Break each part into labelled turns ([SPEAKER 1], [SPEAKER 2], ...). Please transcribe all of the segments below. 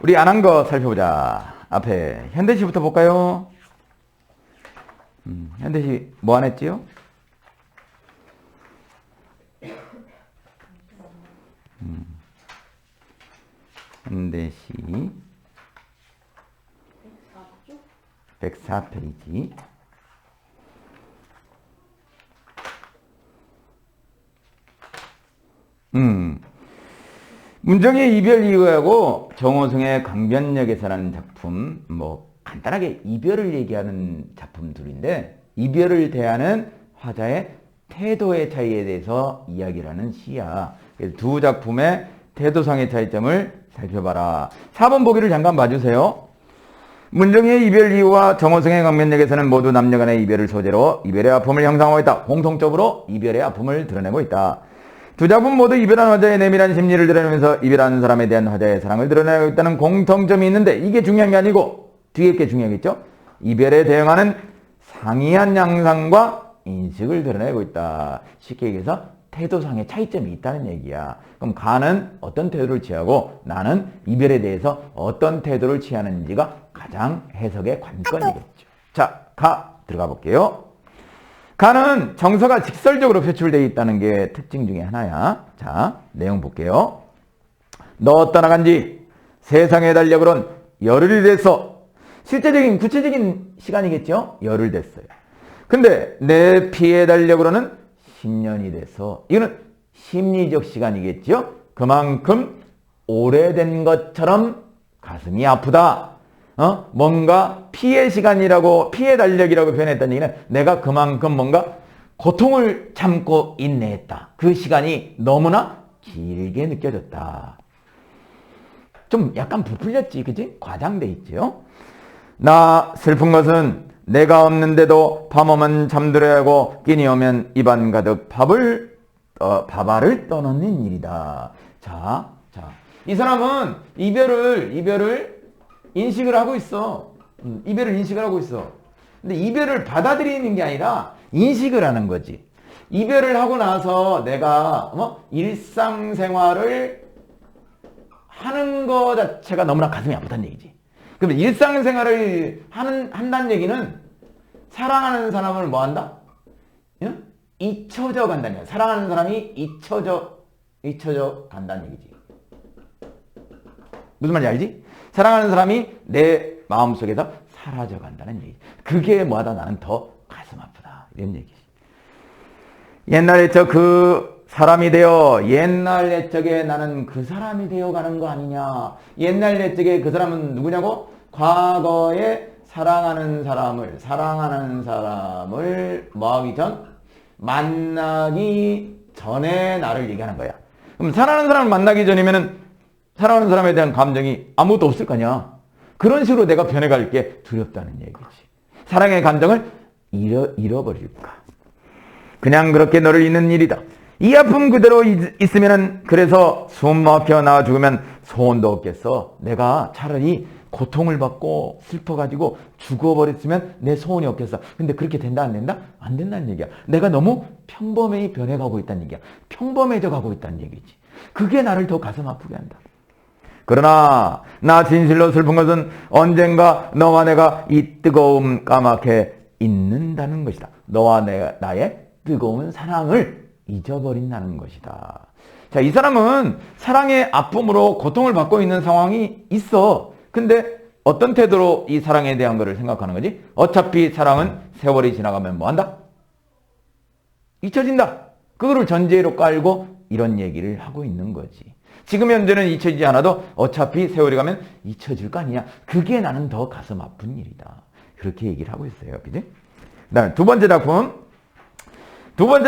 [SPEAKER 1] 우리 안 한 거 살펴보자. 앞에 현대시부터 볼까요? 현대시 뭐 안 했지요? 현대시 104페이지. 문정의 이별 이유하고 정호승의 강변역에서라는 작품, 뭐 간단하게 이별을 얘기하는 작품들인데, 이별을 대하는 화자의 태도의 차이에 대해서 이야기를 하는 시야. 그래서 두 작품의 태도상의 차이점을 살펴봐라. 4번 보기를 잠깐 봐주세요. 문정의 이별 이유와 정호승의 강변역에서는 모두 남녀간의 이별을 소재로 이별의 아픔을 형상화하고 있다. 공통적으로 이별의 아픔을 드러내고 있다. 두 작품 모두 이별한 화자의 내밀한 심리를 드러내면서 이별하는 사람에 대한 화자의 사랑을 드러내고 있다는 공통점이 있는데, 이게 중요한 게 아니고 뒤에 게 중요하겠죠? 이별에 대응하는 상이한 양상과 인식을 드러내고 있다. 쉽게 얘기해서 태도상의 차이점이 있다는 얘기야. 그럼 가는 어떤 태도를 취하고 나는 이별에 대해서 어떤 태도를 취하는지가 가장 해석의 관건이겠죠. 자, 가 들어가 볼게요. 가는 정서가 직설적으로 표출되어 있다는 게 특징 중에 하나야. 자, 내용 볼게요. 너 떠나간 지 세상에 달려그런 열흘이 됐어. 실제적인 구체적인 시간이겠죠? 열흘 됐어요. 근데 내 피에 달려그러는 10년이 돼서, 이거는 심리적 시간이겠죠? 그만큼 오래된 것처럼 가슴이 아프다. 뭔가 피해 시간이라고, 피해 달력이라고 표현했다는 얘기는 내가 그만큼 뭔가 고통을 참고 인내했다. 그 시간이 너무나 길게 느껴졌다. 좀 약간 부풀렸지, 그치? 과장돼 있죠? 나 슬픈 것은 내가 없는데도 밤오면 잠들어야 하고 끼니 오면 입안 가득 밥알을 떠넣는 일이다. 자, 이 사람은 이별을 인식을 하고 있어. 이별을 인식을 하고 있어. 근데 이별을 받아들이는 게 아니라 인식을 하는 거지. 이별을 하고 나서 내가 일상생활을 하는 거 자체가 너무나 가슴이 아프다는 얘기지. 그러면 일상생활을 한다는 얘기는 사랑하는 사람을 뭐 한다? 잊혀져 간다는 얘기야. 사랑하는 사람이 잊혀져 간다는 얘기지. 무슨 말인지 알지? 사랑하는 사람이 내 마음속에서 사라져 간다는 얘기. 그게 뭐하다 나는 더 가슴 아프다. 이런 얘기지. 옛날 옛적 그 사람이 되어 옛날 옛적에 나는 그 사람이 되어 가는 거 아니냐. 옛날 옛적에 그 사람은 누구냐고? 과거에 사랑하는 사람을 뭐하기 전? 만나기 전에 나를 얘기하는 거야. 그럼 사랑하는 사람을 만나기 전이면은 사랑하는 사람에 대한 감정이 아무것도 없을 거냐. 그런 식으로 내가 변해갈 게 두렵다는 얘기지. 사랑의 감정을 잃어버릴까. 그냥 그렇게 너를 잊는 일이다. 이 아픔 그대로 있으면은, 그래서 숨 막혀 나와 죽으면 소원도 없겠어. 내가 차라리 고통을 받고 슬퍼가지고 죽어버렸으면 내 소원이 없겠어. 근데 그렇게 된다 안 된다? 안 된다는 얘기야. 내가 너무 평범히 변해가고 있다는 얘기야. 평범해져 가고 있다는 얘기지. 그게 나를 더 가슴 아프게 한다. 그러나 나 진실로 슬픈 것은 언젠가 너와 내가 이 뜨거움 까맣게 잊는다는 것이다. 너와 나의 뜨거운 사랑을 잊어버린다는 것이다. 자, 이 사람은 사랑의 아픔으로 고통을 받고 있는 상황이 있어. 근데 어떤 태도로 이 사랑에 대한 것을 생각하는 거지? 어차피 사랑은 세월이 지나가면 뭐한다? 잊혀진다. 그거를 전제로 깔고 이런 얘기를 하고 있는 거지. 지금 현재는 잊혀지지 않아도 어차피 세월이 가면 잊혀질 거 아니냐. 그게 나는 더 가슴 아픈 일이다. 그렇게 얘기를 하고 있어요. 그지? 그 다음에 두 번째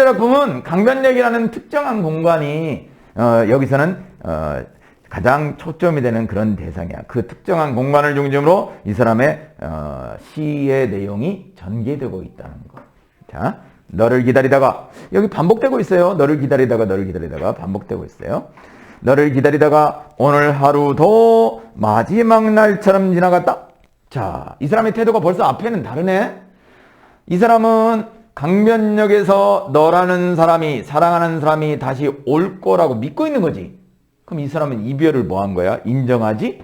[SPEAKER 1] 작품은 강변역이라는 특정한 공간이 여기서는 가장 초점이 되는 그런 대상이야. 그 특정한 공간을 중심으로 이 사람의 시의 내용이 전개되고 있다는 거. 자, 너를 기다리다가, 여기 반복되고 있어요. 너를 기다리다가 반복되고 있어요. 너를 기다리다가 오늘 하루도 마지막 날처럼 지나갔다. 자, 이 사람의 태도가 벌써 앞에는 다르네. 이 사람은 강변역에서 너라는 사람이, 사랑하는 사람이 다시 올 거라고 믿고 있는 거지. 그럼 이 사람은 이별을 뭐 한 거야? 인정하지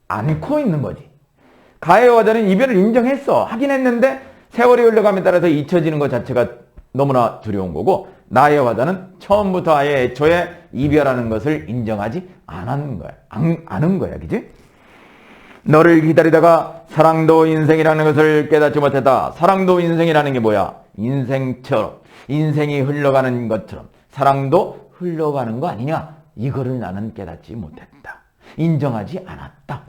[SPEAKER 1] 않고 있는 거지. 가해 여자는 이별을 인정했어. 하긴 했는데 세월이 흘러감에 따라서 잊혀지는 것 자체가 너무나 두려운 거고, 나의 화자는 처음부터 아예 애초에 이별하는 것을 인정하지 않은 거야. 않은 거야. 그지? 너를 기다리다가 사랑도 인생이라는 것을 깨닫지 못했다. 사랑도 인생이라는 게 뭐야? 인생처럼, 인생이 흘러가는 것처럼 사랑도 흘러가는 거 아니냐? 이거를 나는 깨닫지 못했다. 인정하지 않았다.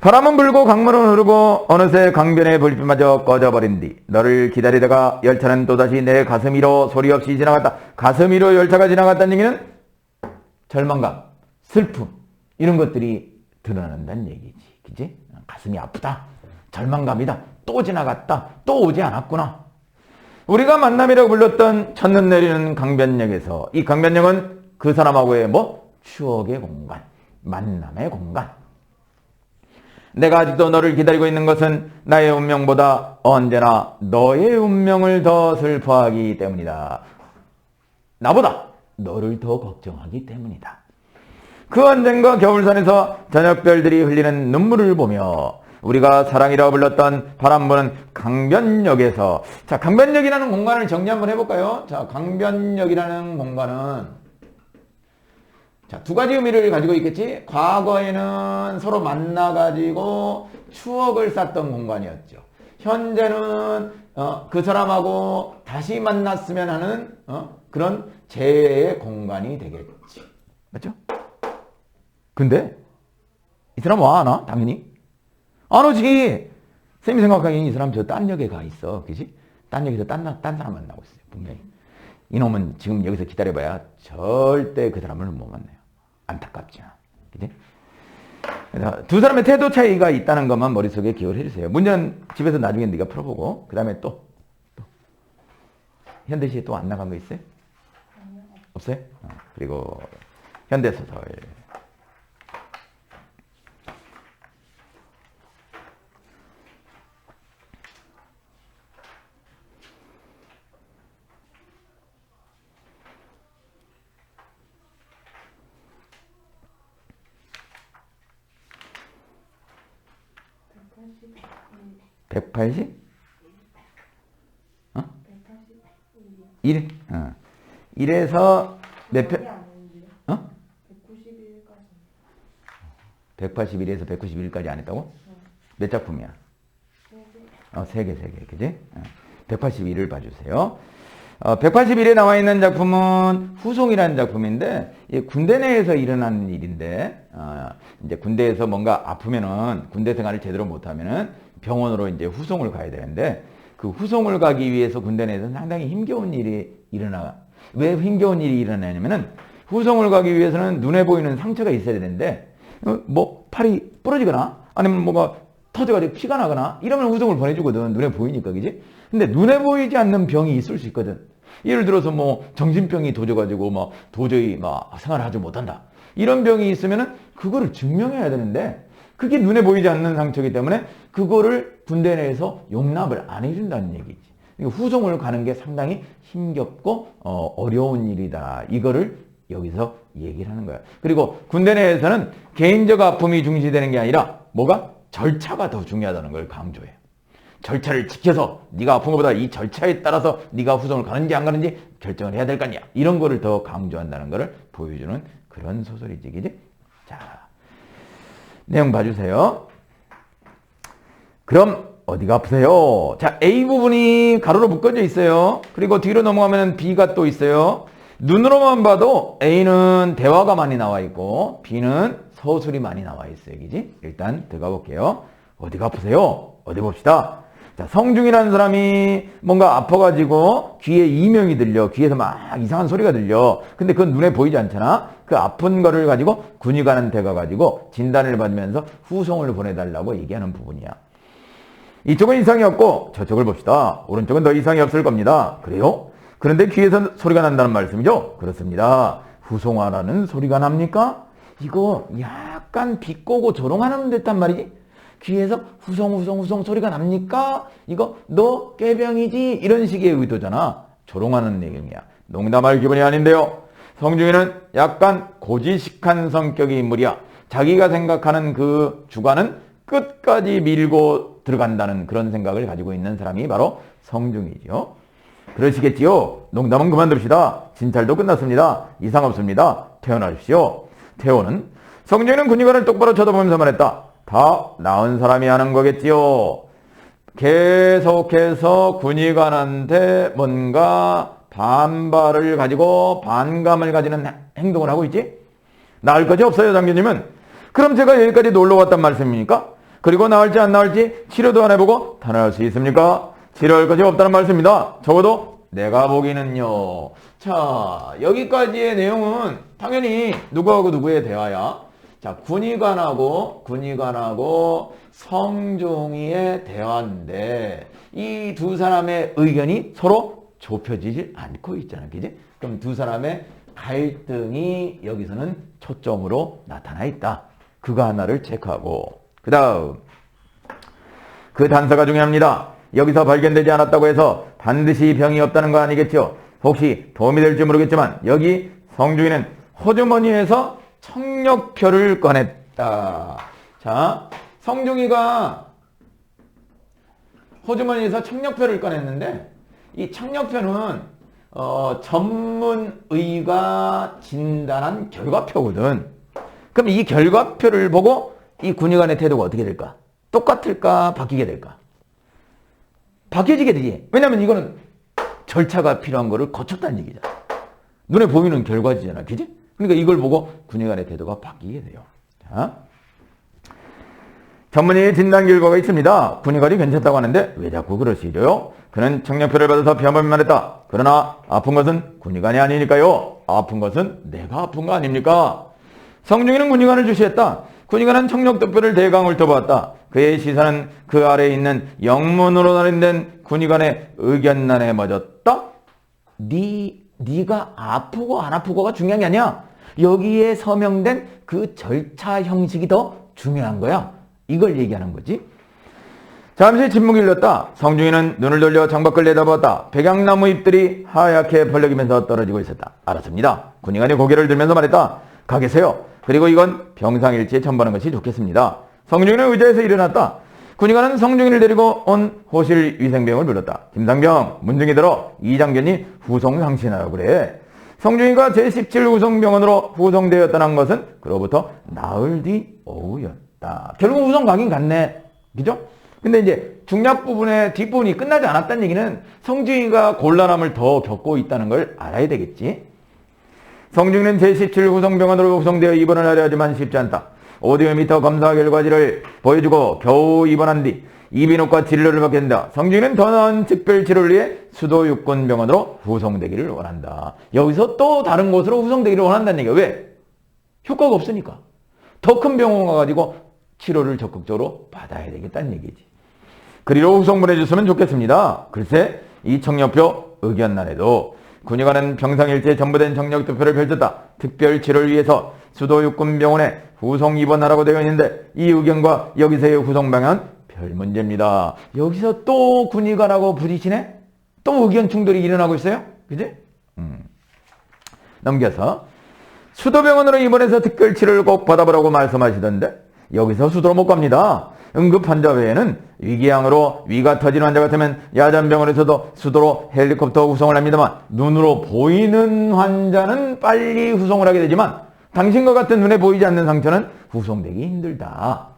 [SPEAKER 1] 바람은 불고 강물은 흐르고 어느새 강변의 불빛마저 꺼져버린 뒤 너를 기다리다가 열차는 또다시 내 가슴 위로 소리 없이 지나갔다. 가슴 위로 열차가 지나갔다는 얘기는 절망감, 슬픔 이런 것들이 드러난다는 얘기지. 그치? 가슴이 아프다. 절망감이다. 또 지나갔다. 또 오지 않았구나. 우리가 만남이라고 불렀던 첫눈 내리는 강변역에서 이 강변역은 그 사람하고의 추억의 공간, 만남의 공간. 내가 아직도 너를 기다리고 있는 것은 나의 운명보다 언제나 너의 운명을 더 슬퍼하기 때문이다. 나보다 너를 더 걱정하기 때문이다. 그 언젠가 겨울산에서 저녁별들이 흘리는 눈물을 보며 우리가 사랑이라고 불렀던 바람 부는 강변역에서, 자, 강변역이라는 공간을 정리 한번 해볼까요? 자, 강변역이라는 공간은 자, 두 가지 의미를 가지고 있겠지? 과거에는 서로 만나가지고 추억을 쌓던 공간이었죠. 현재는 그 사람하고 다시 만났으면 하는 그런 재회의 공간이 되겠지. 맞죠? 근데 이 사람 와, 안 와? 당연히 안 오지. 쌤이 생각하기엔 이 사람 저 딴 역에 가 있어. 그치? 딴 역에서 딴 사람 만나고 있어요. 분명히. 이놈은 지금 여기서 기다려봐야 절대 그 사람을 못 만나요. 안타깝지. 그치? 그래서 두 사람의 태도 차이가 있다는 것만 머릿속에 기억을 해주세요. 문제는 집에서 나중에 네가 풀어보고 그 다음에 또 현대시에 또 안 나간 거 있어요? 없어요? 그리고 현대소설 180? 1? 1에서 몇 편? 181에서 191까지 안 했다고? 몇 작품이야? 3개. 그지? 181을 봐주세요. 181에 나와 있는 작품은 후송이라는 작품인데, 군대 내에서 일어나는 일인데, 이제 군대에서 뭔가 아프면은, 군대 생활을 제대로 못하면은 병원으로 이제 후송을 가야 되는데, 그 후송을 가기 위해서 군대 내에서 상당히 힘겨운 일이 일어나. 왜 힘겨운 일이 일어나냐면은, 후송을 가기 위해서는 눈에 보이는 상처가 있어야 되는데, 팔이 부러지거나, 아니면 뭐가 터져가지고 피가 나거나, 이러면 후송을 보내주거든. 눈에 보이니까, 그지? 근데 눈에 보이지 않는 병이 있을 수 있거든. 예를 들어서 정신병이 도져가지고 도저히 생활을 하지 못한다. 이런 병이 있으면은 그거를 증명해야 되는데 그게 눈에 보이지 않는 상처이기 때문에 그거를 군대 내에서 용납을 안 해준다는 얘기지. 후송을 가는 게 상당히 힘겹고 어려운 일이다. 이거를 여기서 얘기를 하는 거야. 그리고 군대 내에서는 개인적 아픔이 중시되는 게 아니라 절차가 더 중요하다는 걸 강조해. 절차를 지켜서 네가 아픈 것보다 이 절차에 따라서 네가 후송을 가는지 안 가는지 결정을 해야 될 거 아니야. 이런 거를 더 강조한다는 거를 보여주는 그런 소설이지. 그지? 자, 내용 봐주세요. 그럼 어디가 아프세요? 자, A 부분이 가로로 묶어져 있어요. 그리고 뒤로 넘어가면 B가 또 있어요. 눈으로만 봐도 A는 대화가 많이 나와 있고 B는 서술이 많이 나와 있어요. 그지? 일단 들어가 볼게요. 어디가 아프세요? 어디 봅시다. 자, 성중이라는 사람이 뭔가 아파가지고 귀에 이명이 들려. 귀에서 막 이상한 소리가 들려. 근데 그건 눈에 보이지 않잖아. 그 아픈 거를 가지고 군의관한테 가가지고 진단을 받으면서 후송을 보내달라고 얘기하는 부분이야. 이쪽은 이상이 없고 저쪽을 봅시다. 오른쪽은 더 이상이 없을 겁니다. 그래요? 그런데 귀에서 소리가 난다는 말씀이죠? 그렇습니다. 후송하라는 소리가 납니까? 이거 약간 비꼬고 조롱하는 듯한 말이지? 귀에서 후송 소리가 납니까? 이거 너 꾀병이지? 이런 식의 의도잖아. 조롱하는 내용이야. 농담할 기분이 아닌데요. 성중이는 약간 고지식한 성격의 인물이야. 자기가 생각하는 그 주관은 끝까지 밀고 들어간다는 그런 생각을 가지고 있는 사람이 바로 성중이죠. 그러시겠지요? 농담은 그만둡시다. 진찰도 끝났습니다. 이상 없습니다. 퇴원하십시오. 퇴원은 성중이는 군의관을 똑바로 쳐다보면서 말했다. 다 나은 사람이 하는 거겠지요. 계속해서 군의관한테 뭔가 반발을 가지고 반감을 가지는 행동을 하고 있지? 나을 것이 없어요, 장교님은. 그럼 제가 여기까지 놀러 왔단 말씀입니까? 그리고 나을지 안 나을지 치료도 안 해보고 단언할 수 있습니까? 치료할 것이 없다는 말씀입니다. 적어도 내가 보기는요. 자, 여기까지의 내용은 당연히 누구하고 누구의 대화야? 자, 군의관하고 성중이의 대화인데 이 두 사람의 의견이 서로 좁혀지지 않고 있잖아. 그지? 그럼 두 사람의 갈등이 여기서는 초점으로 나타나 있다. 그거 하나를 체크하고 그 다음 그 단서가 중요합니다. 여기서 발견되지 않았다고 해서 반드시 병이 없다는 거 아니겠죠? 혹시 도움이 될지 모르겠지만 여기 성중이는 호주머니에서 청력표를 꺼냈다. 자, 성중이가 호주머니에서 청력표를 꺼냈는데 이 청력표는 전문의가 진단한 결과표거든. 그럼 이 결과표를 보고 이 군의관의 태도가 어떻게 될까? 똑같을까? 바뀌게 될까? 바뀌어지게 되지. 왜냐면 이거는 절차가 필요한 거를 거쳤다는 얘기잖아. 눈에 보이는 결과지잖아. 그지? 그러니까 이걸 보고 군의관의 태도가 바뀌게 돼요. 자, 전문의 진단 결과가 있습니다. 군의관이 괜찮다고 하는데 왜 자꾸 그러시죠? 그는 청력표를 받아서 병원만 했다. 그러나 아픈 것은 군의관이 아니니까요. 아픈 것은 내가 아픈 거 아닙니까? 성중이는 군의관을 주시했다. 군의관은 청력도표를 대강 훑어보았다. 그의 시선은 그 아래에 있는 영문으로 날인된 군의관의 의견란에 멎었다. 네가 아프고 안 아프고가 중요한 게 아니야. 여기에 서명된 그 절차 형식이 더 중요한 거야. 이걸 얘기하는 거지. 잠시 침묵이 흘렀다. 성중이는 눈을 돌려 창밖을 내다보았다. 백양나무 잎들이 하얗게 벌려기면서 떨어지고 있었다. 알았습니다. 군의관이 고개를 들면서 말했다. 가 계세요. 그리고 이건 병상일지에 첨부하는 것이 좋겠습니다. 성중이는 의자에서 일어났다. 군의관은 성중이를 데리고 온 호실 위생병을 불렀다. 김상병, 문중이 들어 이 장견이 후송 상신하라고 그래. 성중이가 제17 후송병원으로 후송되었다는 것은 그로부터 나흘 뒤 오후였다. 결국 후송 가긴 갔네. 그죠? 근데 이제 중략 부분의 뒷부분이 끝나지 않았다는 얘기는 성중이가 곤란함을 더 겪고 있다는 걸 알아야 되겠지. 성중이는 제17 후송병원으로 후송되어 입원을 하려 하지만 쉽지 않다. 오디오미터 검사 결과지를 보여주고 겨우 입원한 뒤 이비인후과 진료를 받게 된다. 성중이는 더 나은 특별 치료를 위해 수도 육군병원으로 후송되기를 원한다. 여기서 또 다른 곳으로 후송되기를 원한다는 얘기야. 왜? 효과가 없으니까. 더 큰 병원 가가지고 치료를 적극적으로 받아야 되겠다는 얘기지. 그리로 후송 보내줬으면 좋겠습니다. 글쎄 이 청력표 의견란에도 군의관은 병상일지에 전부된 청력투표를 펼쳤다. 특별 치료를 위해서 수도 육군병원에 후송 입원하라고 되어 있는데 이 의견과 여기서의 후송 방향은 별 문제입니다. 여기서 또 군의관하고 부딪히네? 또 의견 충돌이 일어나고 있어요? 그지? 넘겨서 수도병원으로 입원해서 특별 치료를 꼭 받아보라고 말씀하시던데 여기서 수도로 못 갑니다. 응급 환자 외에는 위궤양으로 위가 터진 환자 같으면 야전병원에서도 수도로 헬리콥터 후송을 합니다만 눈으로 보이는 환자는 빨리 후송을 하게 되지만 당신과 같은 눈에 보이지 않는 상처는 후송되기 힘들다.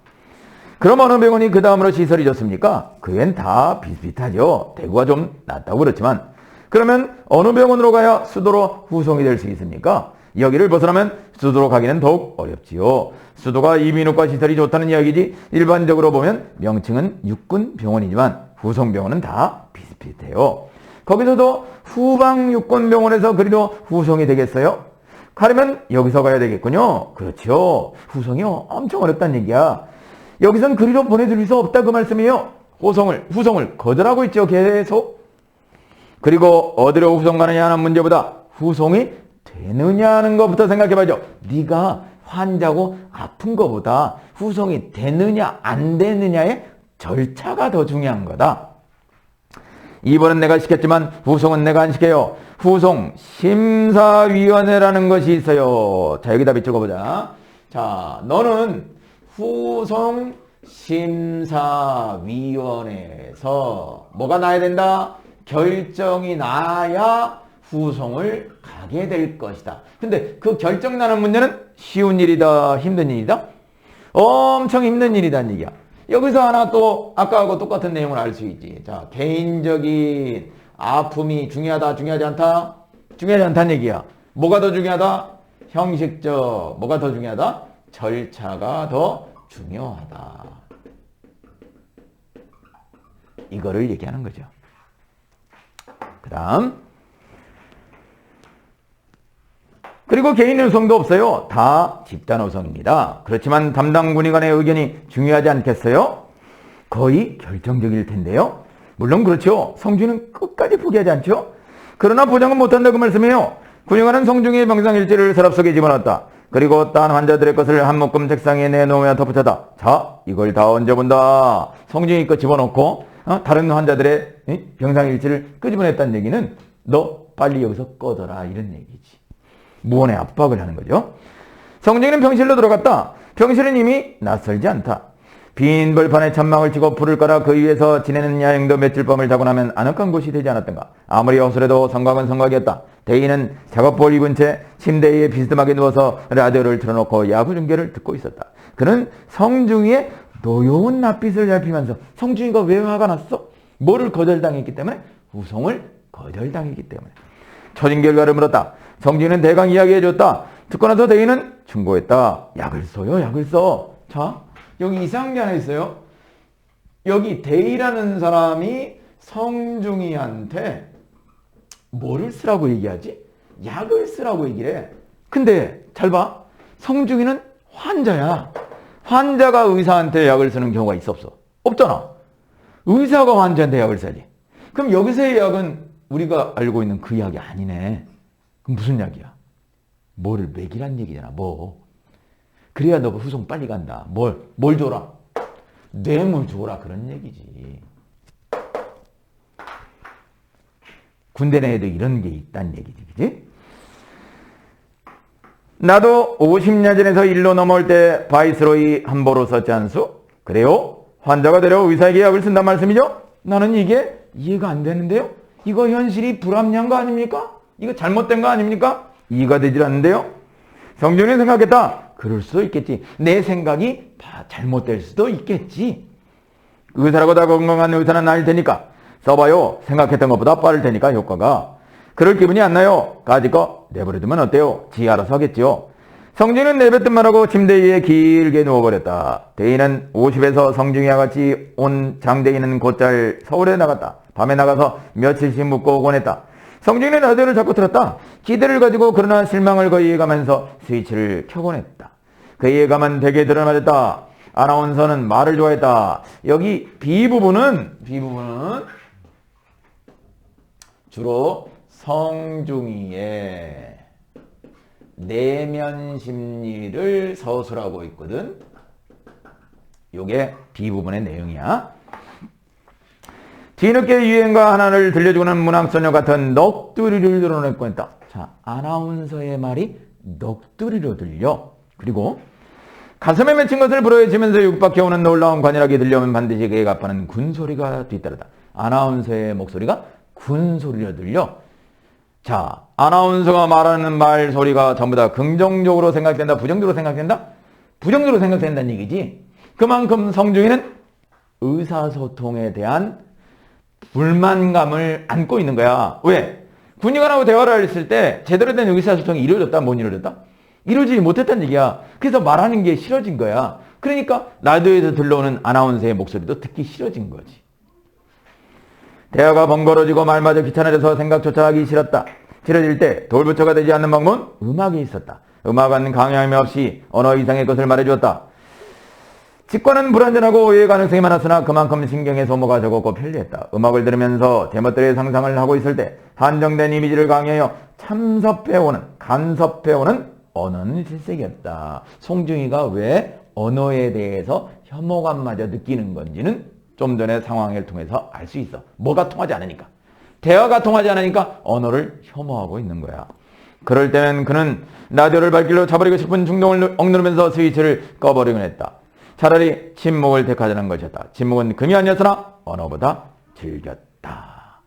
[SPEAKER 1] 그럼 어느 병원이 그 다음으로 시설이 좋습니까? 그 외엔 다 비슷비슷하죠. 대구가 좀 낫다고 그렇지만 그러면 어느 병원으로 가야 수도로 후송이 될 수 있습니까? 여기를 벗어나면 수도로 가기는 더욱 어렵지요. 수도가 이비인후과 시설이 좋다는 이야기지 일반적으로 보면 명칭은 육군병원이지만 후송병원은 다 비슷비슷해요. 거기서도 후방 육군병원에서 그리로 후송이 되겠어요? 가려면 여기서 가야 되겠군요. 그렇죠. 후송이 엄청 어렵다는 얘기야. 여기선 그리로 보내드릴 수 없다 그 말씀이에요. 후송을 거절하고 있죠. 계속. 그리고 어디로 후송 가느냐 하는 문제보다 후송이 되느냐 하는 것부터 생각해봐야죠. 네가 환자고 아픈 것보다 후송이 되느냐 안 되느냐의 절차가 더 중요한 거다. 입원은 내가 시켰지만 후송은 내가 안 시켜요. 후송 심사위원회라는 것이 있어요. 자, 여기다 비춰보자. 자, 너는 후송 심사위원회에서 뭐가 나야 된다? 결정이 나야 후송을 가게 될 것이다. 근데 그 결정 나는 문제는 쉬운 일이다, 힘든 일이다? 엄청 힘든 일이란 얘기야. 여기서 하나 또 아까하고 똑같은 내용을 알 수 있지. 자, 개인적인 아픔이 중요하다, 중요하지 않다? 중요하지 않다는 얘기야. 뭐가 더 중요하다? 형식적. 뭐가 더 중요하다? 절차가 더 중요하다. 이거를 얘기하는 거죠. 그 다음. 그리고 개인 의성도 없어요. 다 집단 의성입니다. 그렇지만 담당 군의 간의 의견이 중요하지 않겠어요? 거의 결정적일 텐데요. 물론 그렇죠. 성주는 끝까지 포기하지 않죠. 그러나 보장은 못한다 그 말씀이에요. 군의관은 성중의 병상일지를 서랍 속에 집어넣었다. 그리고 딴 환자들의 것을 한 묶음 책상에 내놓으며 덧붙였다. 자, 이걸 다 언제 본다. 성중의 것 집어넣고 다른 환자들의 병상일지를 끄집어냈다는 얘기는 너 빨리 여기서 꺼져라 이런 얘기지. 무언의 압박을 하는 거죠. 성중이는 병실로 들어갔다. 병실은 이미 낯설지 않다. 빈 벌판에 천막을 치고 불을 깔아 그 위에서 지내는 야행도 며칠 밤을 자고 나면 아늑한 곳이 되지 않았던가. 아무리 허술해도 성곽은 성곽이었다. 대인은 작업복을 입은 채 침대 위에 비스듬하게 누워서 라디오를 틀어놓고 야구 중계를 듣고 있었다. 그는 성중이의 노여운 낯빛을 살피면서 성중이가 왜 화가 났어? 뭐를 거절당했기 때문에? 후송을 거절당했기 때문에. 처진 결과를 물었다. 성중이는 대강 이야기해줬다. 듣고 나서 대인은 충고했다. 약을 써요, 약을 써. 자, 여기 이상한 게 하나 있어요. 여기 대이라는 사람이 성중이한테 뭐를 쓰라고 얘기하지? 약을 쓰라고 얘기를 해. 근데 잘 봐. 성중이는 환자야. 환자가 의사한테 약을 쓰는 경우가 있어 없어? 없잖아. 의사가 환자한테 약을 써야지. 그럼 여기서의 약은 우리가 알고 있는 그 약이 아니네. 그럼 무슨 약이야? 뭐를 먹이란 얘기잖아. 뭐. 그래야 너가 후송 빨리 간다. 뭘 줘라? 뇌물 줘라. 그런 얘기지. 군대 내에도 이런 게 있다는 얘기지. 그지? 나도 50년 전에서 일로 넘어올 때 바이스로이 함보로 썼지 않소? 그래요? 환자가 되려 의사에게 약을 쓴단 말씀이죠? 나는 이게 이해가 안 되는데요? 이거 현실이 불합리한 거 아닙니까? 이거 잘못된 거 아닙니까? 이해가 되질 않는데요? 성중이 생각했다. 그럴 수도 있겠지. 내 생각이 잘못될 수도 있겠지. 의사라고 다 건강한 의사는 아닐 테니까 써봐요. 생각했던 것보다 빠를 테니까 효과가. 그럴 기분이 안 나요. 까짓거 내버려두면 어때요? 지 알아서 하겠지요. 성중이는 내뱉은 말하고 침대 위에 길게 누워버렸다. 대인은 50에서 성중이와 같이 온 장대인은 곧잘 서울에 나갔다. 밤에 나가서 며칠씩 묵고 오곤 했다. 성중이는 라디오를 자꾸 틀었다. 기대를 가지고 그러나 실망을 거의해가면서 스위치를 켜곤 했다. 그의 예감은 되게 드러나졌다. 아나운서는 말을 좋아했다. 여기 B 부분은 주로 성중이의 내면 심리를 서술하고 있거든. 요게 B 부분의 내용이야. 뒤늦게 유행가 하나를 들려주고는 문학소녀 같은 넋두리를 드러내고 했다. 자, 아나운서의 말이 넋두리로 들려. 그리고 가슴에 맺힌 것을 불어헤치면서 육박해 오는 놀라운 관이라게 들려오면 반드시 그에 갚아는 군소리가 뒤따르다. 아나운서의 목소리가 군소리로 들려. 자, 아나운서가 말하는 말 소리가 전부 다 긍정적으로 생각된다, 부정적으로 생각된다? 부정적으로 생각된다는 얘기지. 그만큼 성중이는 의사소통에 대한 불만감을 안고 있는 거야. 왜? 군의관하고 대화를 했을 때 제대로 된 의사소통이 이루어졌다, 못 이루어졌다? 이루어지지 못했다는 얘기야. 그래서 말하는 게 싫어진 거야. 그러니까 라디오에서 들려오는 아나운서의 목소리도 듣기 싫어진 거지. 대화가 번거로워지고 말마저 귀찮아져서 생각조차 하기 싫었다. 싫어질 때 돌부처가 되지 않는 방법은 음악이 있었다. 음악은 강요함이 없이 언어 이상의 것을 말해주었다. 직관은 불완전하고 오해의 가능성이 많았으나 그만큼 신경의 소모가 적었고 편리했다. 음악을 들으면서 제멋대로의 상상을 하고 있을 때 한정된 이미지를 강요하여 참섭해오는, 간섭해오는 언어는 실색이었다. 송중이가 왜 언어에 대해서 혐오감마저 느끼는 건지는 좀 전의 상황을 통해서 알 수 있어. 뭐가 통하지 않으니까. 대화가 통하지 않으니까 언어를 혐오하고 있는 거야. 그럴 때는 그는 라디오를 발길로 차버리고 싶은 충동을 억누르면서 스위치를 꺼버리곤 했다. 차라리 침묵을 택하자는 것이었다. 침묵은 금이 아니었으나 언어보다 즐겼다.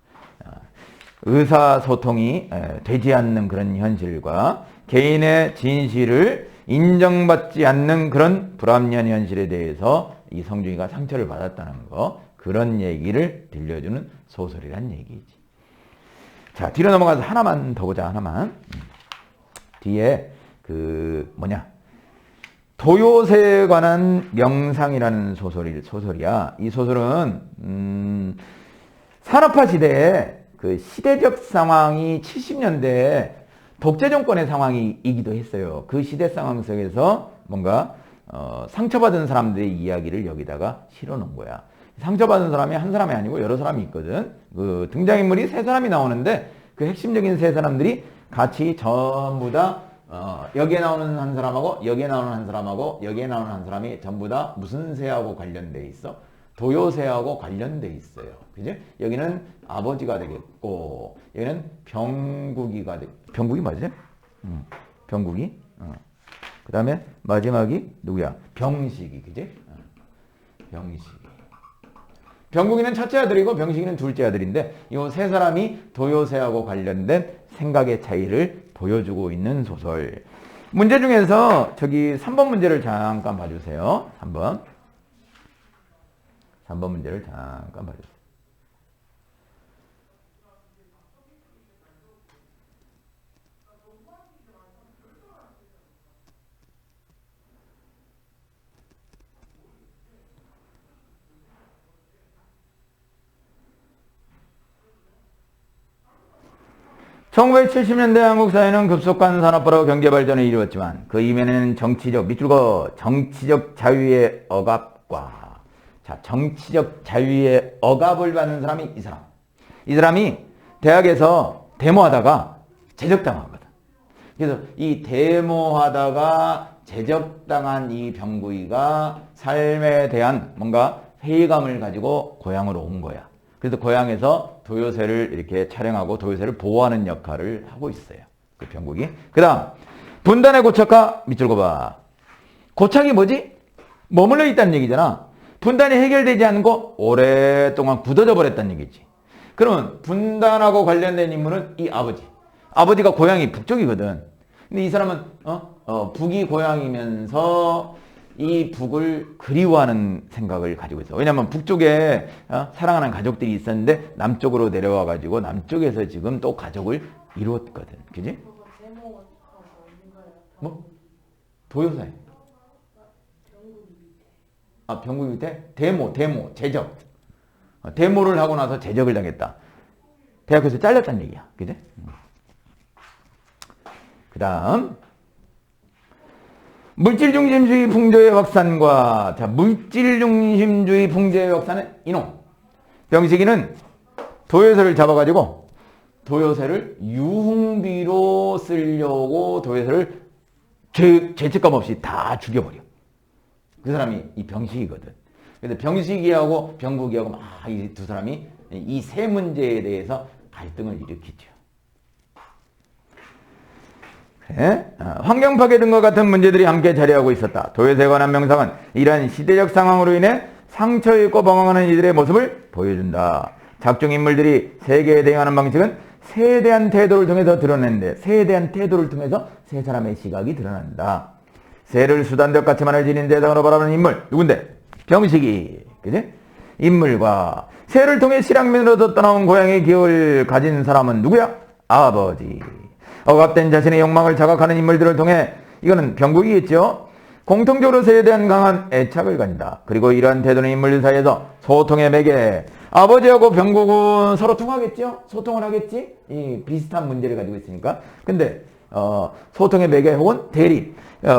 [SPEAKER 1] 의사소통이 되지 않는 그런 현실과 개인의 진실을 인정받지 않는 그런 불합리한 현실에 대해서 이 성중이가 상처를 받았다는 거, 그런 얘기를 들려주는 소설이란 얘기지. 자, 뒤로 넘어가서 하나만 더 보자. 하나만. 뒤에 도요새에 관한 명상이라는 소설이야. 이 소설은 산업화 시대에 그 시대적 상황이 70년대에 독재 정권의 상황이기도 했어요. 그 시대 상황 속에서 뭔가 상처받은 사람들의 이야기를 여기다가 실어놓은 거야. 상처받은 사람이 한 사람이 아니고 여러 사람이 있거든. 그 등장인물이 세 사람이 나오는데 그 핵심적인 세 사람들이 같이 전부 다 여기에 나오는 한 사람하고 여기에 나오는 한 사람하고 여기에 나오는 한 사람이 전부 다 무슨 새하고 관련돼 있어? 도요새하고 관련돼 있어요. 그지? 여기는 아버지가 되겠고 여기는 병국이가 병국이 맞아요? 병국이. 그 다음에 마지막이 누구야? 병식이. 그지? 병식이. 병국이는 첫째 아들이고 병식이는 둘째 아들인데 이 세 사람이 도요새하고 관련된 생각의 차이를 보여주고 있는 소설. 문제 중에서 저기 3번 문제를 잠깐 봐주세요. 3번 문제를 잠깐 봐주세요. (1970년대) 한국 사회는 급속한 산업화로 경제 발전을 이루었지만 그 이면에는 정치적 자유의 억압과 정치적 자유의 억압을 받는 사람이 이 사람이 대학에서 데모하다가 제적당하거든. 그래서 이 데모하다가 제적당한 이 병구이가 삶에 대한 뭔가 회의감을 가지고 고향으로 온 거야. 그래서 고향에서 도요새를 이렇게 촬영하고 도요새를 보호하는 역할을 하고 있어요. 그 병국이. 그 다음 분단의 고착화 밑줄 그어봐. 고착이 뭐지? 머물러 있다는 얘기잖아. 분단이 해결되지 않고 오랫동안 굳어져 버렸다는 얘기지. 그러면 분단하고 관련된 인물은 이 아버지가 고향이 북쪽이거든. 근데 이 사람은 북이 고향이면서 이 북을 그리워하는 생각을 가지고 있어. 왜냐하면 북쪽에 사랑하는 가족들이 있었는데 남쪽으로 내려와 가지고 남쪽에서 지금 또 가족을 이루었거든. 그지? 뭐? 도요새. 병국 밑에? 데모, 제적. 데모를 하고 나서 제적을 당했다. 대학교에서 잘렸다는 얘기야. 그지? 그 다음 물질중심주의 풍조의 확산과 물질중심주의 풍조의 확산은 이놈 병식이는 도요새를 잡아가지고 도요새를 유흥비로 쓰려고 도요새를 죄책감 없이 다 죽여버려. 그 사람이 이 병식이거든. 그래서 병식이하고 병국이하고 막 이 두 사람이 이 세 문제에 대해서 갈등을 일으키죠. 환경 파괴 등과 같은 문제들이 함께 자리하고 있었다. 도요새에 관한 명상은 이러한 시대적 상황으로 인해 상처입고 방황하는 이들의 모습을 보여준다. 작중 인물들이 세계에 대응하는 방식은 새에 대한 태도를 통해서 드러내는데 새에 대한 태도를 통해서 세 사람의 시각이 드러난다. 새를 수단적 가치만을 지닌 대상으로 바라보는 인물 누군데? 병식이. 그지? 인물과 새를 통해 실향민으로서 떠나온 고향의 기억을 가진 사람은 누구야? 아버지. 억압된 자신의 욕망을 자각하는 인물들을 통해 이거는 병국이겠죠. 공통적으로 새에 대한 강한 애착을 가진다. 그리고 이러한 태도는 인물들 사이에서 소통의 매개. 아버지하고 병국은 서로 통하겠죠. 소통을 하겠지. 이 비슷한 문제를 가지고 있으니까. 근데 소통의 매개 혹은 대립.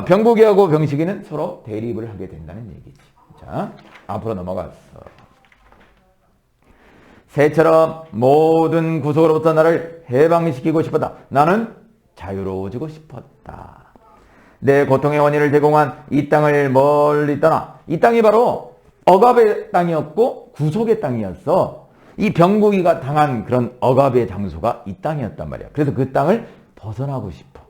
[SPEAKER 1] 병국이하고 병식이는 서로 대립을 하게 된다는 얘기지. 자, 앞으로 넘어갔어. 새처럼 모든 구속으로부터 나를 해방시키고 싶었다. 나는 자유로워지고 싶었다. 내 고통의 원인을 제공한 이 땅을 멀리 떠나. 이 땅이 바로 억압의 땅이었고 구속의 땅이었어. 이 병국이가 당한 그런 억압의 장소가 이 땅이었단 말이야. 그래서 그 땅을 벗어나고 싶어.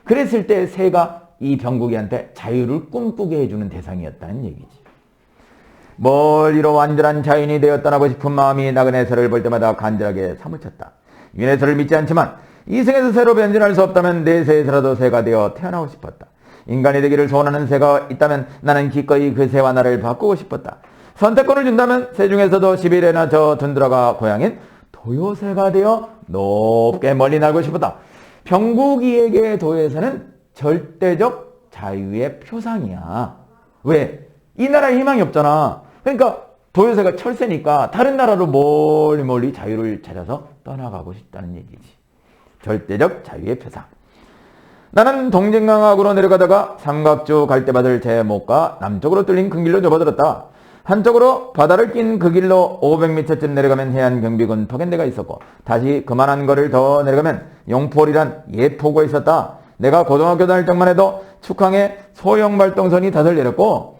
[SPEAKER 1] 그랬을 때 새가 이 병국이한테 자유를 꿈꾸게 해주는 대상이었다는 얘기지. 멀리로 완전한 자연이 되어 떠나고 싶은 마음이 나그네 새를 볼 때마다 간절하게 사무쳤다. 윤회설을 믿지 않지만 이생에서 새로 변신할 수 없다면 내 새에서라도 새가 되어 태어나고 싶었다. 인간이 되기를 소원하는 새가 있다면 나는 기꺼이 그 새와 나를 바꾸고 싶었다. 선택권을 준다면 새 중에서도 시베리아나 저 둔드라가 고향인 도요새가 되어 높게 멀리 날고 싶었다. 병국이에게 도요새는 절대적 자유의 표상이야. 왜? 이 나라에 희망이 없잖아. 그러니까 도요새가 철새니까 다른 나라로 멀리 자유를 찾아서 떠나가고 싶다는 얘기지. 절대적 자유의 표상. 나는 동진강악으로 내려가다가 삼각주 갈대밭을 제목과 남쪽으로 뚫린 큰 길로 접어들었다. 한쪽으로 바다를 낀 그 길로 500m쯤 내려가면 해안 경비군 터겐대가 있었고 다시 그만한 거리를 더 내려가면 용폴이란 옛 포구가 있었다. 내가 고등학교 다닐 적만 해도 축항에 소형 발동선이 다들 내렸고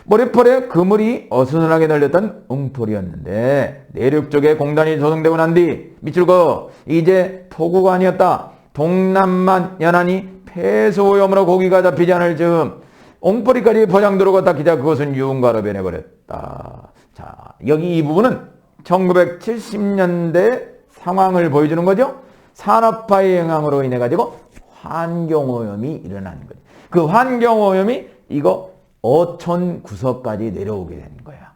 [SPEAKER 1] 머리폴에 그물이 어수선하게 널렸던 웅폴이었는데 내륙 쪽에 공단이 조성되고 난 뒤 미출거 이제 포구가 아니었다. 동남만 연안이 폐소오염으로 고기가 잡히지 않을 즈음 옹포리까지 포장도로가 닦이자 그것은 유흥가로 변해버렸다. 자, 여기 이 부분은 1970년대 상황을 보여주는 거죠. 산업화의 영향으로 인해 가지고 환경오염이 일어나는 거죠. 그 환경오염이 이거 어촌 구석까지 내려오게 된 거야.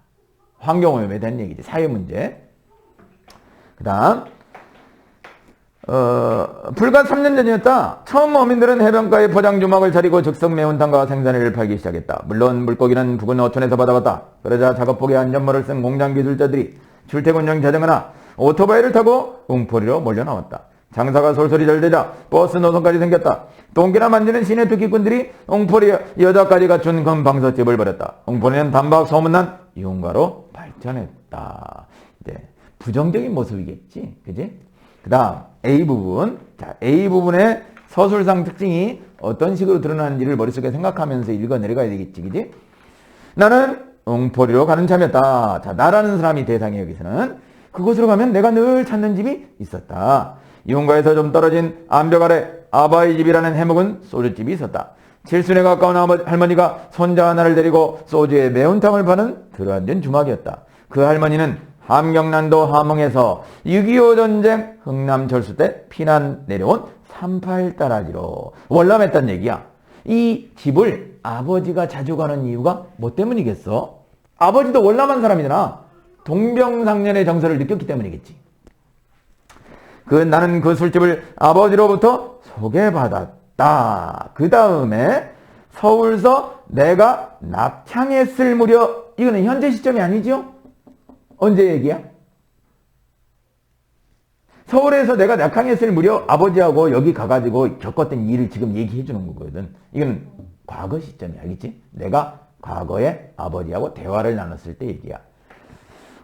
[SPEAKER 1] 환경오염에 대한 얘기지. 사회문제. 그 다음 불과 3년 전이었다. 처음 어민들은 해변가에 포장주막을 차리고 즉석 매운탕과 생선회를 팔기 시작했다. 물론 물고기는 부근 어촌에서 받아왔다. 그러자 작업복에 안전모를 쓴 공장 기술자들이 출퇴근용 자전거나 오토바이를 타고 웅포리로 몰려나왔다. 장사가 솔솔이 잘 되자 버스 노선까지 생겼다. 동기나 만지는 시내 투기꾼들이 웅포리 여자까지 갖춘 금방석집을 벌였다. 웅포리는 단박 소문난 유흥가로 발전했다. 이제 부정적인 모습이겠지, 그지? 그 다음 A 부분. 자, A 부분의 서술상 특징이 어떤 식으로 드러나는지를 머릿속에 생각하면서 읽어 내려가야 되겠지, 그지? 나는 웅포리로 가는 참이었다. 자, 나라는 사람이 대상이에요. 여기서는 그곳으로 가면 내가 늘 찾는 집이 있었다. 유흥가에서 좀 떨어진 암벽 아래 아바이 집이라는 해묵은 소주집이 있었다. 칠순에 가까운 할머니가 손자 하나를 데리고 소주에 매운탕을 파는 들어앉은 주막이었다. 그 할머니는 함경난도 함흥에서 6.25 전쟁 흥남철수 때 피난 내려온 38따라지로 월남했단 얘기야. 이 집을 아버지가 자주 가는 이유가 뭐 때문이겠어? 아버지도 월남한 사람이잖아. 동병상련의 정서를 느꼈기 때문이겠지. 나는 그 술집을 아버지로부터 소개받았다. 그 다음에 서울서 내가 납창했을 무렵, 이거는 현재 시점이 아니죠? 언제 얘기야? 서울에서 내가 낙항했을 무렵 아버지하고 여기 가가지고 겪었던 일을 지금 얘기해 주는 거거든. 이건 과거 시점이야, 알겠지? 내가 과거에 아버지하고 대화를 나눴을 때 얘기야.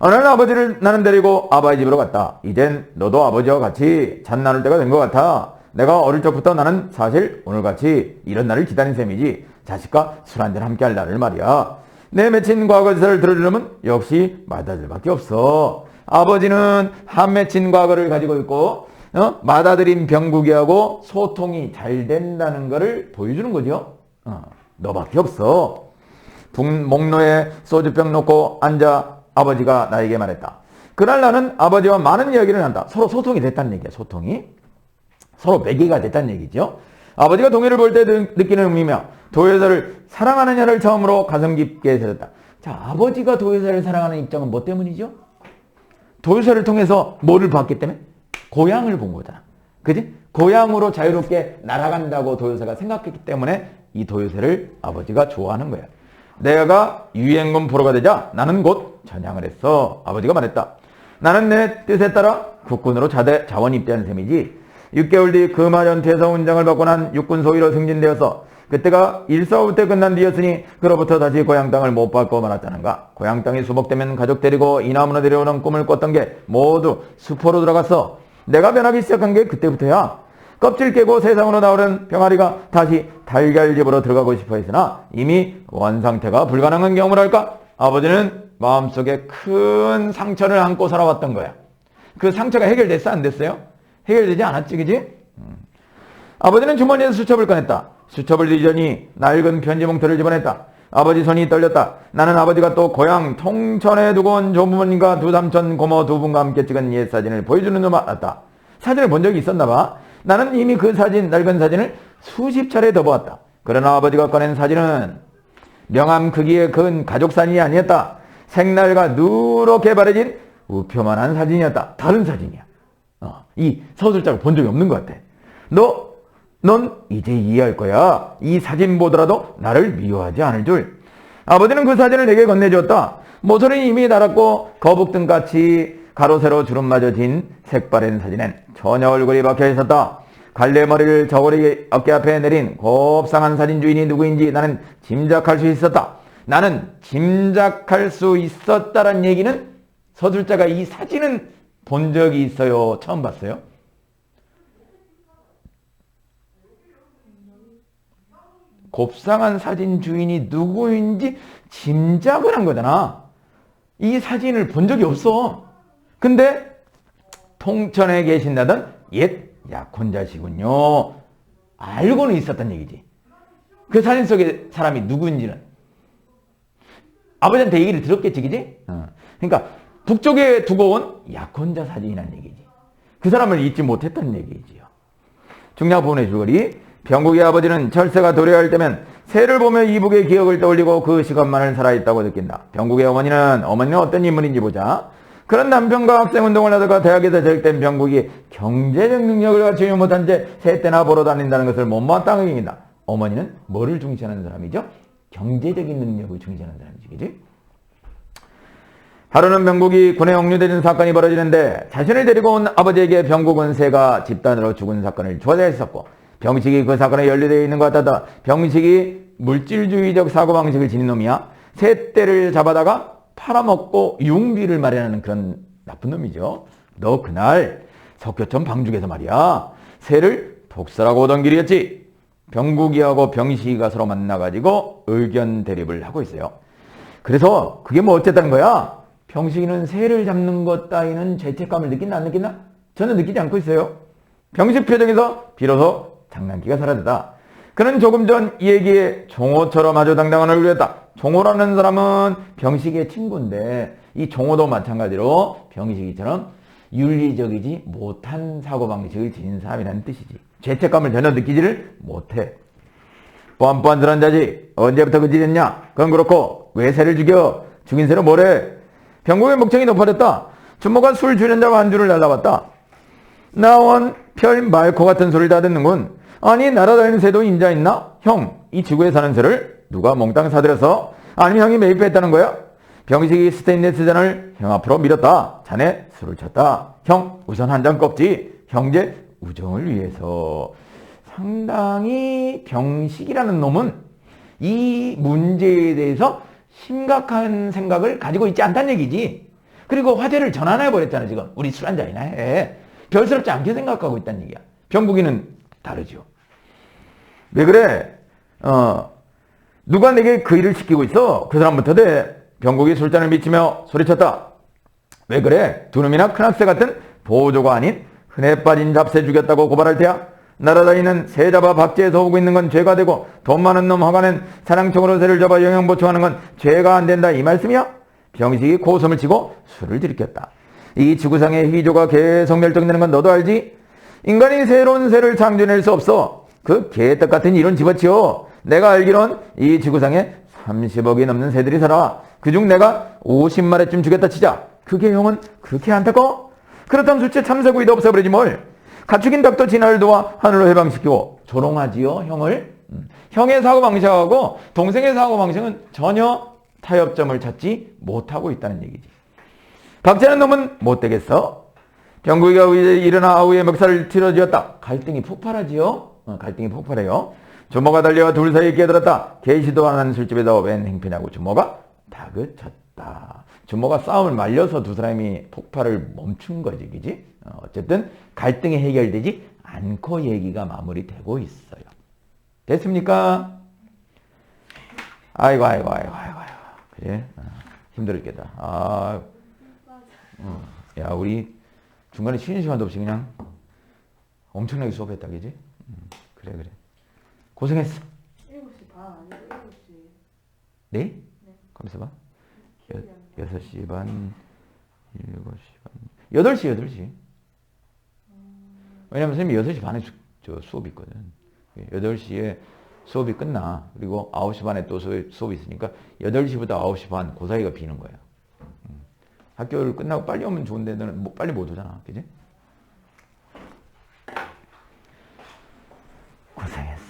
[SPEAKER 1] 어느 날 아버지를 나는 데리고 아바이 집으로 갔다. 이젠 너도 아버지와 같이 잔 나눌 때가 된 것 같아. 내가 어릴 적부터 나는 사실 오늘같이 이런 날을 기다린 셈이지. 자식과 술 한잔 함께 할 날을 말이야. 내 맺힌 과거사를 들으려면 역시 맏아들밖에 없어. 아버지는 한 맺힌 과거를 가지고 있고 맏아들인 병국이하고 소통이 잘 된다는 것을 보여주는 거죠. 너밖에 없어. 목노에 소주병 놓고 앉아 아버지가 나에게 말했다. 그날 나는 아버지와 많은 이야기를 한다. 서로 소통이 됐다는 얘기야. 소통이. 서로 매개가 됐다는 얘기죠. 아버지가 동해를 볼 때 느끼는 의미며 도요새를 사랑하는 여를 처음으로 가슴 깊게 새겼다. 자, 아버지가 도요새를 사랑하는 입장은 뭐 때문이죠? 도요새를 통해서 뭐를 봤기 때문에? 고향을 본 거잖아. 그지? 고향으로 자유롭게 날아간다고 도요새가 생각했기 때문에 이 도요새를 아버지가 좋아하는 거야. 내가 유행군 포로가 되자 나는 곧 전향을 했어. 아버지가 말했다. 나는 내 뜻에 따라 국군으로 자원 입대하는 셈이지. 6개월 뒤 금화 전투에서 훈장을 받고 난 육군 소위로 승진되어서 그때가 1사후 때 끝난 뒤였으니 그로부터 다시 고향 땅을 못 받고 말았다는가. 고향 땅이 수복되면 가족 데리고 이남으로 내려오는 꿈을 꿨던 게 모두 수포로 들어갔어. 내가 변하기 시작한 게 그때부터야. 껍질 깨고 세상으로 나오는 병아리가 다시 달걀집으로 들어가고 싶어 했으나 이미 원상태가 불가능한 경우랄까. 아버지는 마음속에 큰 상처를 안고 살아왔던 거야. 그 상처가 해결됐어, 안 됐어요? 해결되지 않았지, 그지? 아버지는 주머니에서 수첩을 꺼냈다. 수첩을 뒤져니 낡은 편지 봉투를 집어냈다. 아버지 손이 떨렸다. 나는 아버지가 또 고향 통천에 두고 온 조부모님과 두 삼촌 고모 두 분과 함께 찍은 옛 사진을 보여주는 줄 알았다. 사진을 본 적이 있었나 봐. 나는 이미 그 사진, 낡은 사진을 수십 차례 더 보았다. 그러나 아버지가 꺼낸 사진은 명함 크기의 큰 가족사진이 아니었다. 색날과 누렇게 바래진 우표만한 사진이었다. 다른 사진이야. 이 서술자가 본 적이 없는 것 같아. 넌 이제 이해할 거야. 이 사진 보더라도 나를 미워하지 않을 줄. 아버지는 그 사진을 내게 건네주었다. 모서리는 이미 날았고 거북등같이 가로 세로 주름마저 진 색바랜 사진엔 처녀 얼굴이 박혀 있었다. 갈래머리를 저고리 어깨 앞에 내린 곱상한 사진 주인이 누구인지 나는 짐작할 수 있었다. 나는 짐작할 수 있었다란 얘기는 서술자가 이 사진은 본 적이 있어요? 처음 봤어요? 곱상한 사진 주인이 누구인지 짐작을 한 거잖아. 이 사진을 본 적이 없어. 근데 통천에 계신다던 옛 약혼자시군요. 알고는 있었단 얘기지. 그 사진 속의 사람이 누구인지는 아버지한테 얘기를 들었겠지, 그지? 그러니까 북쪽에 두고 온 약혼자 사진이란 얘기지. 그 사람을 잊지 못했다는 얘기지요. 중요한 부분의 줄거리. 병국의 아버지는 철새가 도래할 때면 새를 보며 이북의 기억을 떠올리고 그 시간만을 살아있다고 느낀다. 병국의 어머니는 어떤 인물인지 보자. 그런 남편과 학생운동을 하다가 대학에서 재직된 병국이 경제적 능력을 갖추지 못한 채 새 때나 보러 다닌다는 것을 못마땅하게 여긴다. 어머니는 뭐를 중시하는 사람이죠? 경제적인 능력을 중시하는 사람이지, 그지? 하루는 병국이 군에 억류되는 사건이 벌어지는데 자신을 데리고 온 아버지에게 병국은 새가 집단으로 죽은 사건을 조사했었고 병식이 그 사건에 연루되어 있는 것 같다. 병식이 물질주의적 사고방식을 지닌 놈이야. 새떼를 잡아다가 팔아먹고 융비를 마련하는 그런 나쁜 놈이죠. 너 그날 석교천 방죽에서 말이야. 새를 독살하고 오던 길이었지. 병국이하고 병식이가 서로 만나가지고 의견 대립을 하고 있어요. 그래서 그게 뭐 어쨌다는 거야? 병식이는 새를 잡는 것 따위는 죄책감을 느낀다 안 느낀다? 저는 느끼지 않고 있어요. 병식 표정에서 비로소 장난기가 사라졌다. 그는 조금 전 이 얘기에 종호처럼 아주 당당한 얼굴이었다. 종호라는 사람은 병식이의 친구인데 이 종호도 마찬가지로 병식이처럼 윤리적이지 못한 사고방식을 지닌 사람이라는 뜻이지. 죄책감을 전혀 느끼지를 못해. 뻔뻔스런 자식 언제부터 그 짓했냐? 그건 그렇고 왜 새를 죽여? 죽인 새로 뭐래? 병국의 목청이 높아졌다. 주모가 술 주련자와 안주를 날라봤다. 나원 별 말코 같은 소리를 다 듣는군. 아니 날아다니는 새도 인자 있나? 형, 이 지구에 사는 새를 누가 몽땅 사들여서? 아니면 형이 매입했다는 거야? 병식이 스테인레스 잔을 형 앞으로 밀었다. 자네 술을 쳤다. 형, 우선 한 잔 꺾지. 형제 우정을 위해서. 상당히 병식이라는 놈은 이 문제에 대해서 심각한 생각을 가지고 있지 않다는 얘기지. 그리고 화제를 전환해버렸잖아. 지금 우리 술 한잔이나 해. 별스럽지 않게 생각하고 있다는 얘기야. 병국이는 다르죠. 왜 그래? 누가 내게 그 일을 시키고 있어? 그 사람부터 돼. 병국이 술잔을 미치며 소리쳤다. 왜 그래? 두 놈이나 큰 학새 같은 보조가 아닌 흔해 빠진 잡새 죽였다고 고발할 테야? 날아다니는 새 잡아 박제해서 오고 있는 건 죄가 되고 돈 많은 놈 허가는 사랑청으로 새를 잡아 영양보충하는 건 죄가 안 된다 이 말씀이야? 병식이 고숨을 치고 술을 들이켰다. 이 지구상의 희조가 계속 멸종되는 건 너도 알지? 인간이 새로운 새를 창조해낼 수 없어. 그 개떡 같은 이론 집어치워. 내가 알기론 이 지구상에 30억이 넘는 새들이 살아. 그중 내가 50마리쯤 죽였다 치자. 그게 형은 그렇게 안타까워? 그렇다면 술째 참새구이도 없애버리지 뭘. 가축인 닭도 진화를 도와 하늘로 해방시키고 조롱하지요 형을. 형의 사고방식하고 동생의 사고방식은 전혀 타협점을 찾지 못하고 있다는 얘기지. 박제는 놈은 못되겠어. 병국이가 일어나 아우의 멱살을 틀어쥐었다. 갈등이 폭발하지요. 갈등이 폭발해요. 주모가 달려와 둘 사이에 끼어들었다. 계시도 안 하는 술집에서 웬 행패냐고 주모가 다그쳤다. 주모가 싸움을 말려서 두 사람이 폭발을 멈춘 거지, 그지? 어쨌든 갈등이 해결되지 않고 얘기가 마무리되고 있어요. 됐습니까? 아이고. 그래? 힘들었겠다. 야, 우리 중간에 쉬는 시간도 없이 그냥 엄청나게 수업했다, 그지? 그래. 그래. 고생했어.
[SPEAKER 2] 7시 반 아니고 7시.
[SPEAKER 1] 네?
[SPEAKER 2] 네.
[SPEAKER 1] 가만있어 봐.
[SPEAKER 2] 기억이 안 나.
[SPEAKER 1] 6시 반, 7시 반. 8시. 왜냐면 선생님이 6시 반에 수업이 있거든. 8시에 수업이 끝나. 그리고 9시 반에 또 수업이 있으니까 8시부터 9시 반, 그 사이가 비는 거야. 학교를 끝나고 빨리 오면 좋은데 너는 빨리 못 오잖아. 그지? 고생했어.